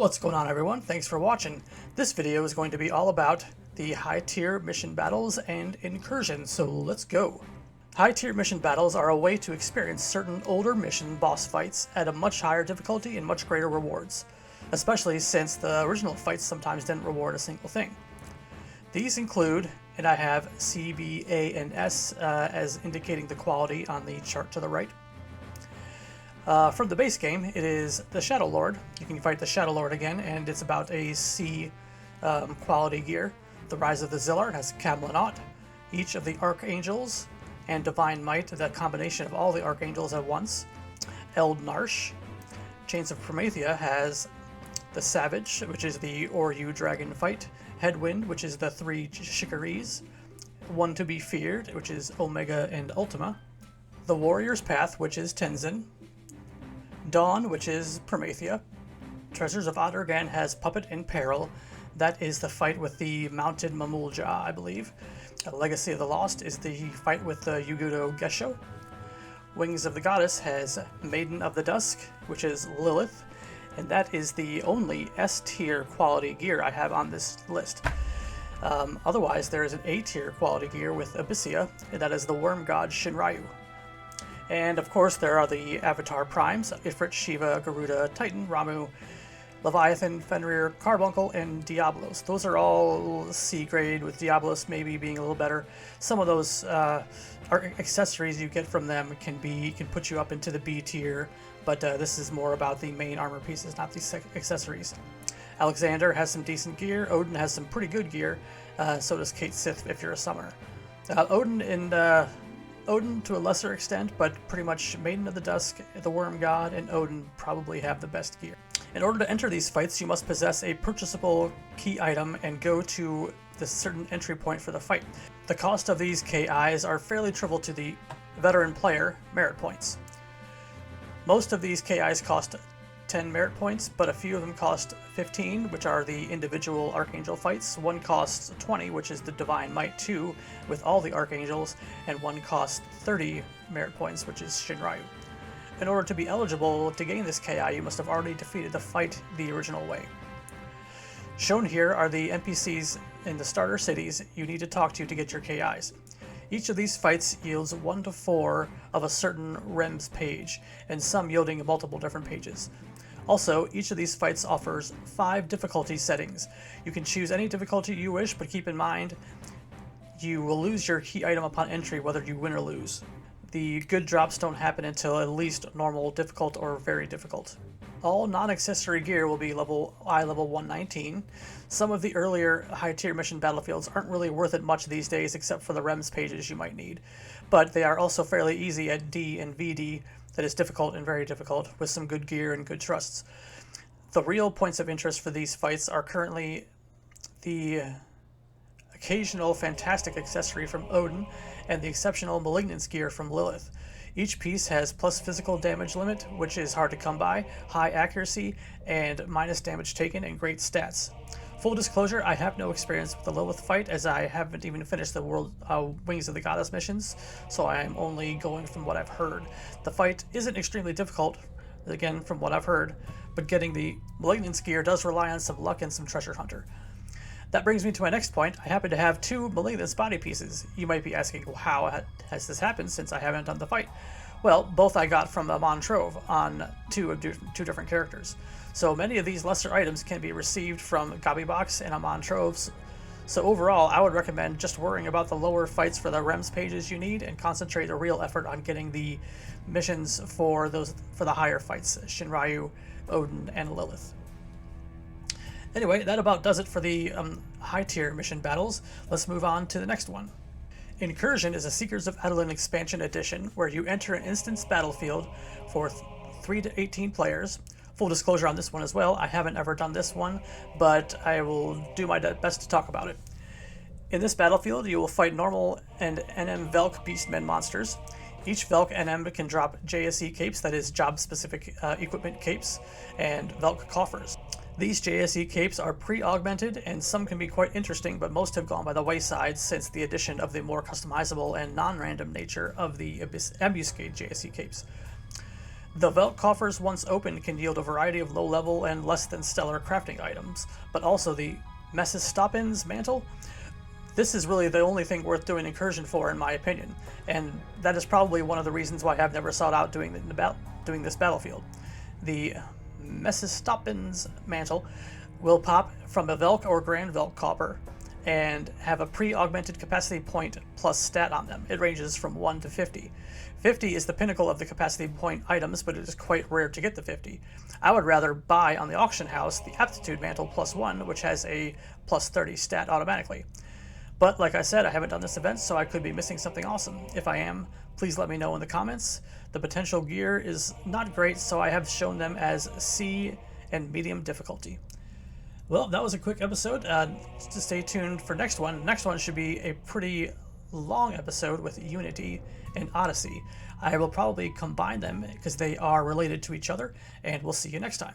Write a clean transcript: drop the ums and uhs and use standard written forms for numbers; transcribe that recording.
What's going on, everyone? Thanks for watching. This video is going to be all about the high-tier mission battles and Incursion, so let's go. High-tier mission battles are a way to experience certain older mission boss fights at a much higher difficulty and much greater rewards, especially since the original fights sometimes didn't reward a single thing. These include, and I have C, B, A, and S as indicating the quality on the chart to the right. From the base game, it is the Shadow Lord. You can fight the Shadow Lord again, and it's about a C quality gear. The Rise of the Zillard has Camelot, each of the Archangels, and Divine Might, the combination of all the Archangels at once. Eld Narsh. Chains of Promethea has the Savage, which is the Oryu Dragon Fight. Headwind, which is the 3 Shikaris. One to be Feared, which is Omega and Ultima. The Warrior's Path, which is Tenzin. Dawn, which is Promethea. Treasures of Adargan has Puppet in Peril. That is the fight with the mounted Mamulja, I believe. Legacy of the Lost is the fight with the Yugudo Gesho. Wings of the Goddess has Maiden of the Dusk, which is Lilith, and that is the only S-tier quality gear I have on this list. Otherwise, there is an A-tier quality gear with Abyssia, and that is the Worm God Shinryu. And of course, there are the Avatar Primes: Ifrit, Shiva, Garuda, Titan, Ramu, Leviathan, Fenrir, Carbuncle, and Diablos. Those are all C grade, with Diablos maybe being a little better. Some of those accessories you get from them can put you up into the B tier, but this is more about the main armor pieces, not the accessories. Alexander has some decent gear. Odin has some pretty good gear. So does Kate Sith if you're a summoner. Odin to a lesser extent, but pretty much Maiden of the Dusk, the Worm God, and Odin probably have the best gear. In order to enter these fights, you must possess a purchasable key item and go to the certain entry point for the fight. The cost of these KIs are fairly trivial to the veteran player merit points. Most of these KIs cost 10 merit points, but a few of them cost 15, which are the individual Archangel fights. One costs 20, which is the Divine Might 2 with all the Archangels, and one costs 30 merit points, which is Shinryu. In order to be eligible to gain this KI, you must have already defeated the fight the original way. Shown here are the NPCs in the starter cities you need to talk to get your KIs. Each of these fights yields 1 to 4 of a certain REMS page, and some yielding multiple different pages. Also, each of these fights offers 5 difficulty settings. You can choose any difficulty you wish, but keep in mind, you will lose your key item upon entry whether you win or lose. The good drops don't happen until at least normal, difficult, or very difficult. All non-accessory gear will be level 119. Some of the earlier high-tier mission battlefields aren't really worth it much these days except for the REMS pages you might need, but they are also fairly easy at D and VD, that is difficult and very difficult, with some good gear and good trusts. The real points of interest for these fights are currently the occasional fantastic accessory from Odin and the exceptional Malignance gear from Lilith. Each piece has plus physical damage limit, which is hard to come by, high accuracy, and minus damage taken, and great stats. Full disclosure, I have no experience with the Lilith fight, as I haven't even finished the Wings of the Goddess missions, so I am only going from what I've heard. The fight isn't extremely difficult, again from what I've heard, but getting the Malignance gear does rely on some luck and some treasure hunter. That brings me to my next point. I happen to have 2 Malignance body pieces. You might be asking, well, how has this happened since I haven't done the fight? Well, both I got from a Montrove on two different characters. So many of these lesser items can be received from Gobbybox and a Montroves. So overall, I would recommend just worrying about the lower fights for the REMS pages you need and concentrate a real effort on getting the missions for the higher fights, Shinryu, Odin, and Lilith. Anyway, that about does it for the high-tier mission battles. Let's move on to the next one. Incursion is a Seekers of Adoulin expansion edition where you enter an instance battlefield for 3 to 18 players. Full disclosure on this one as well, I haven't ever done this one, but I will do my best to talk about it. In this battlefield, you will fight normal and NM Velk Beastmen monsters. Each Velk NM can drop JSE capes, that is job-specific equipment capes, and Velk coffers. These JSE capes are pre-augmented, and some can be quite interesting, but most have gone by the wayside since the addition of the more customizable and non-random nature of the Ambuscade JSE capes. The Velt coffers, once opened, can yield a variety of low-level and less than stellar crafting items, but also the Mephistophelians mantle. This is really the only thing worth doing Incursion for, in my opinion, and that is probably one of the reasons why I've never sought out doing this battlefield. The Mephistophelians mantle will pop from a Velk or Grand Velk copper and have a pre-augmented capacity point plus stat on them. It ranges from 1 to 50. 50 is the pinnacle of the capacity point items, but it is quite rare to get the 50. I would rather buy on the auction house the Aptitude Mantle plus 1, which has a plus 30 stat automatically. But like I said, I haven't done this event, so I could be missing something awesome. If I am, please let me know in the comments. The potential gear is not great, so I have shown them as C and medium difficulty. Well, that was a quick episode. Just stay tuned for next one. Next one should be a pretty long episode with Unity and Odyssey. I will probably combine them because they are related to each other, and we'll see you next time.